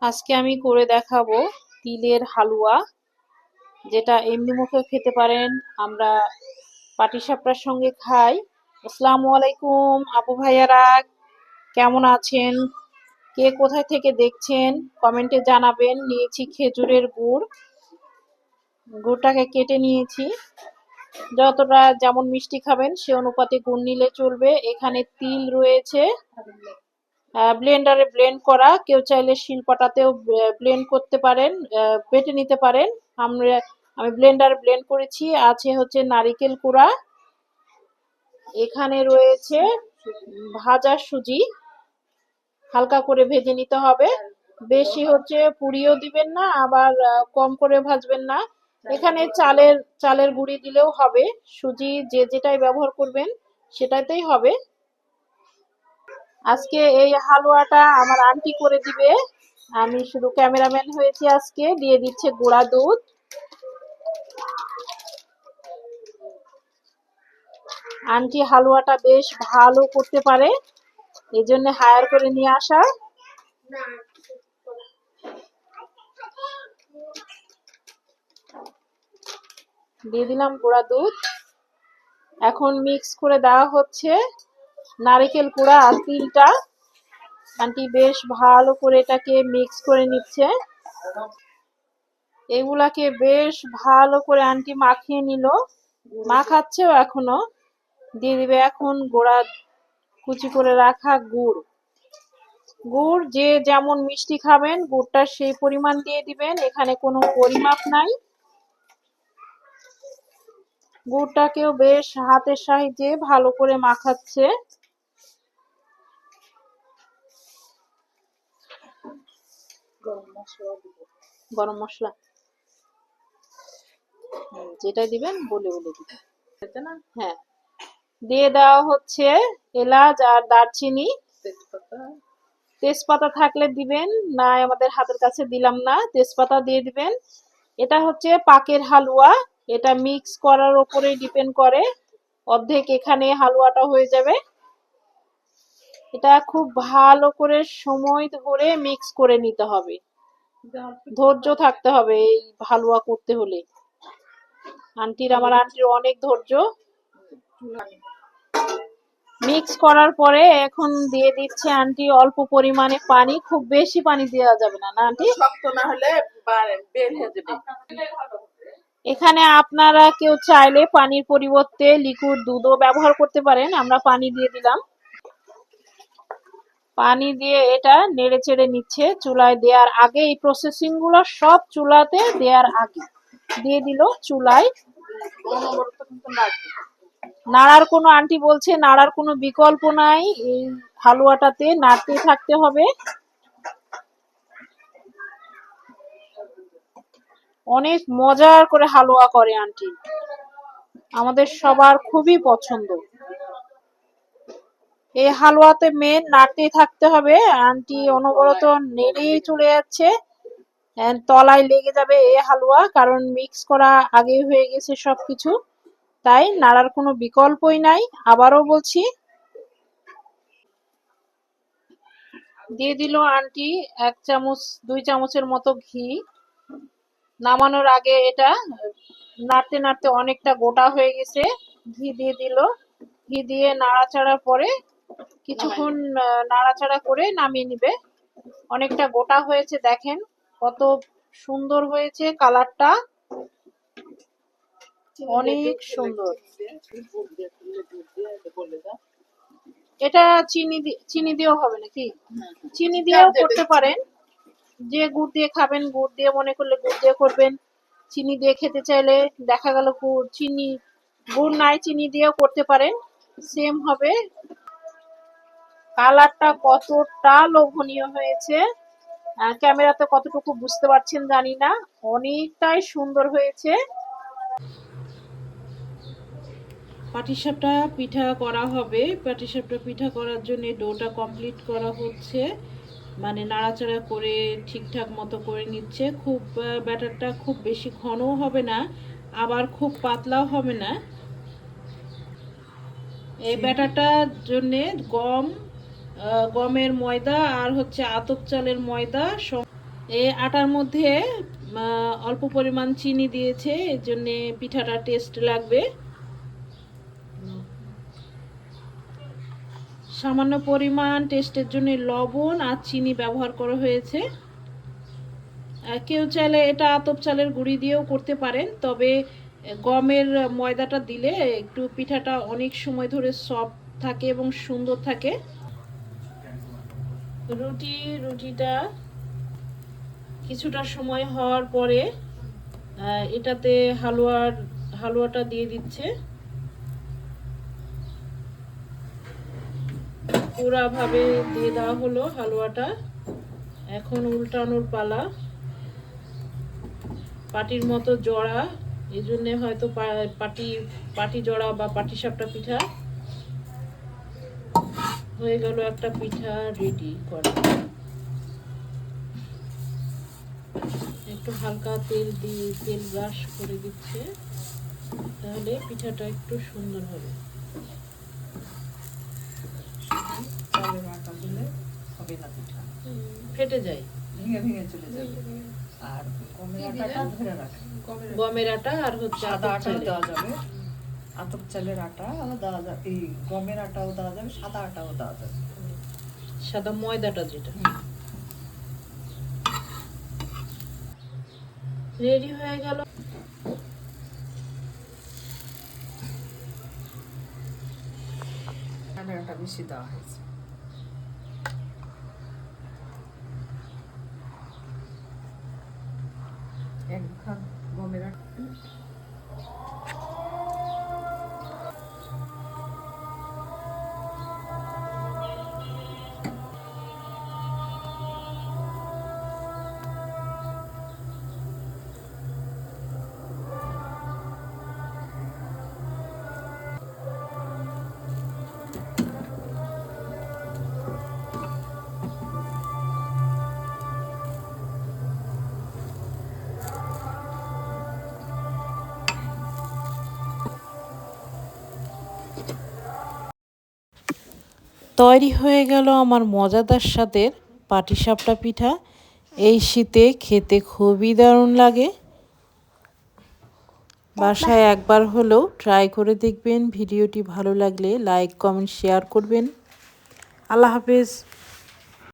আজকে আমি করে দেখাবো তিলের হালুয়া, যেটা এমনি মুখে খেতে পারেন। আমরা পাটিসাপটার সঙ্গে খাই। আসসালামু আলাইকুম আপু ভাইয়ারা, কেমন আছেন? কে কোথায় থেকে দেখছেন কমেন্টে জানাবেন। নিয়েছি খেজুরের গুড়, গুড়টাকে কেটে নিয়েছি। যতটা যেমন মিষ্টি খাবেন সে অনুপাতে গুড় নিলে চলবে। এখানে তিল রয়েছে, ব্লেন্ডারে ব্লেন্ড করা, কেউ চাইলে শিলপাটাতেও ব্লেন্ড করতে পারেন, বেটে নিতে পারেন। আমি ব্লেন্ডারে ব্লেন্ড করেছি। আছে হচ্ছে নারিকেল কুড়া, এখানে রয়েছে ভাজা সুজি, হালকা করে ভেজে নিতে হবে। বেশি হচ্ছে পুড়িয়েও দিবেন না, আবার কম করে ভাজবেন না। এখানে চালের গুঁড়ি দিলেও হবে, সুজি যে যেটাই ব্যবহার করবেন সেটাতেই হবে। আজকে এই হালুয়াটা আমার আন্টি করে দিবে, আমি শুধু ক্যামেরাম্যান হয়েছি। আজকে দিয়ে দিচ্ছে গুঁড়া দুধ। আন্টি হালুয়াটা বেশ ভালো করতে পারে, এই জন্য হায়ার করে নিয়ে আসা। দিয়ে দিলাম গুঁড়া দুধ। এখন মিক্স করে দেওয়া হচ্ছে নারকেল কুড়া আর তিলটা। আন্টি বেশ ভালো করে এটাকে মিক্স করে নিচ্ছে। এগুলাকে বেশ ভালো করে আন্টি মাখিয়ে নিল, মাখাচ্ছেও এখনো। দিয়ে দিবে এখন কুচি করে রাখা গুড়। গুড় যে যেমন মিষ্টি খাবেন গুড়টা সেই পরিমাণ দিয়ে দিবেন, এখানে কোনো পরিমাপ নাই। গুড়টাকেও বেশ হাতের সাহায্যে ভালো করে মাখাচ্ছে। গরম মশলা যেটা দিবেন বলে বলে দিবেন। হ্যাঁ, দিয়ে দেওয়া হচ্ছে এলাচ আর দারচিনি, তেজপাতা থাকলে দিবেন, না আমাদের হাতের কাছে দিলাম না, তেজপাতা দিয়ে দিবেন। এটা হচ্ছে পাকের হালুয়া, এটা মিক্স করার উপরে ডিপেন্ড করে। অর্ধেক এখানে হালুয়াটা হয়ে যাবে। এটা খুব ভালো করে সময় ধরে মিক্স করে নিতে হবে, ধৈর্য থাকতে হবে এই হালুয়া করতে হলে। আমার আন্টির অনেক ধৈর্য। মিক্স করার পরে এখন দিয়ে দিচ্ছে আন্টি অল্প পরিমাণে পানি, খুব বেশি পানি দেওয়া যাবে না, না আন্টি? শক্ত না হলে বের হয়ে যাবে। এখানে আপনারা কেউ চাইলে পানির পরিবর্তে লিকুইড দুধও ব্যবহার করতে পারেন। আমরা পানি দিয়ে দিলাম। পানি দিয়ে এটা নেড়ে চেড়ে নিচ্ছে চুলায় দেওয়ার আগে। এই প্রসেসিং গুলো সব চুলাতে দেওয়ার আগে দিয়ে দিল চুলায়। নাড়ার কোনো, আন্টি বলছে নাড়ার কোনো বিকল্প নাই, এই হালুয়াটাতে নাড়তে থাকতে হবে। অনেক মজার করে হালুয়া করে আন্টি, আমাদের সবার খুবই পছন্দ। এই হালুয়াতে মেন নাড়তেই থাকতে হবে। আন্টি অনবরত নেড়েই চলে যাচ্ছে, তলায় লেগে যাবে এই হালুয়া, কারণ মিক্স করা আগেই হয়ে গেছে সবকিছু, তাই নাড়ার কোনো বিকল্পই নাই। আবারও বলছি। দিয়ে দিল আন্টি 1 চামচের মতো ঘি। নামানোর আগে এটা নাড়তে নাড়তে অনেকটা গোটা হয়ে গেছে, ঘি দিয়ে দিল। ঘি দিয়ে নাড়াচাড়ার পরে কিছুক্ষণ নাড়াচাড়া করে নামিয়ে নিবে। অনেকটা গোটা হয়েছে, দেখেন কত সুন্দর হয়েছে কালারটা, অনেক সুন্দর। এটা চিনি দিয়েও হবে নাকি? চিনি দিয়েও করতে পারেন, যে গুড় দিয়ে খাবেন গুড় দিয়ে মনে করলে গুড় দিয়ে করবেন। চিনি দিয়ে খেতে চাইলে দেখা গেল গুড় নাই, চিনি দিয়েও করতে পারেন, সেম হবে। কালারটা কতটা লোভনীয় হয়েছে, ক্যামেরাতে কতটুকু বুঝতে পারছেন জানি না, অনেকটাই সুন্দর হয়েছে। পাটিসাপটা পিঠা করা হবে। পাটিসাপটা পিঠা করার জন্য ডোটা কমপ্লিট করা হচ্ছে, মানে নাড়াচাড়া করে ঠিকঠাক মতো করে নিচ্ছে। খুব ব্যাটারটা খুব বেশি ঘনও হবে না, আবার খুব পাতলাও হবে না। এই ব্যাটারটার জন্যে গমের ময়দা আর হচ্ছে আতপ চালের ময়দা এই আটার মধ্যে অল্প পরিমাণ চিনি দিয়েছে, এর জন্যে পিঠাটা টেস্ট লাগবে। সামান্য পরিমাণ টেস্টের জন্য লবণ আর চিনি ব্যবহার করা হয়েছে। কেউ চাইলে এটা আতপ চালের গুঁড়ি দিয়েও করতে পারেন, তবে গমের ময়দাটা দিলে একটু পিঠাটা অনেক সময় ধরে সফট থাকে এবং সুন্দর থাকে। রুটিটা কিছুটা সময় হওয়ার পরে এটাতে হালুয়াটা দিয়ে দিচ্ছে। পুরাভাবে দিয়ে দেওয়া হলো হালুয়াটা। এখন উল্টানোর পালা। পাটির মতো জড়া, এই জন্যে হয়তো পাটি জড়া বা পাটিসাপটা পিঠা হয়ে গেল। একটা পিঠা রেডি করা। একটু হালকা তেল ব্রাশ করে দিচ্ছে, তাহলে পিঠাটা একটু সুন্দর হবে। ফেটে যায়, ভেঙে চলে যাবে। আর গমের আটা আর হচ্ছে সাদা আটা দেওয়া যাবে, আতপ চালের আটা দেওয়া যাবে, এই গমের আটাও দেওয়া যাবে, সাদা আটাও দেওয়া যাবে, সাদা ময়দাটা যেটা। রেডি হয়ে গেল। আটা বেশি দেওয়া হয়েছে। এক ভাগ গমের আটা। তৈরি হয়ে গেল আমার মজাদার স্বাদের পাটিসাপটা পিঠা। এই শীতে খেতে খুবই দারুণ লাগে। বাসায় একবার হলেও ট্রাই করে দেখবেন। ভিডিওটি ভালো লাগলে লাইক, কমেন্ট, শেয়ার করবেন। আল্লাহ হাফেজ।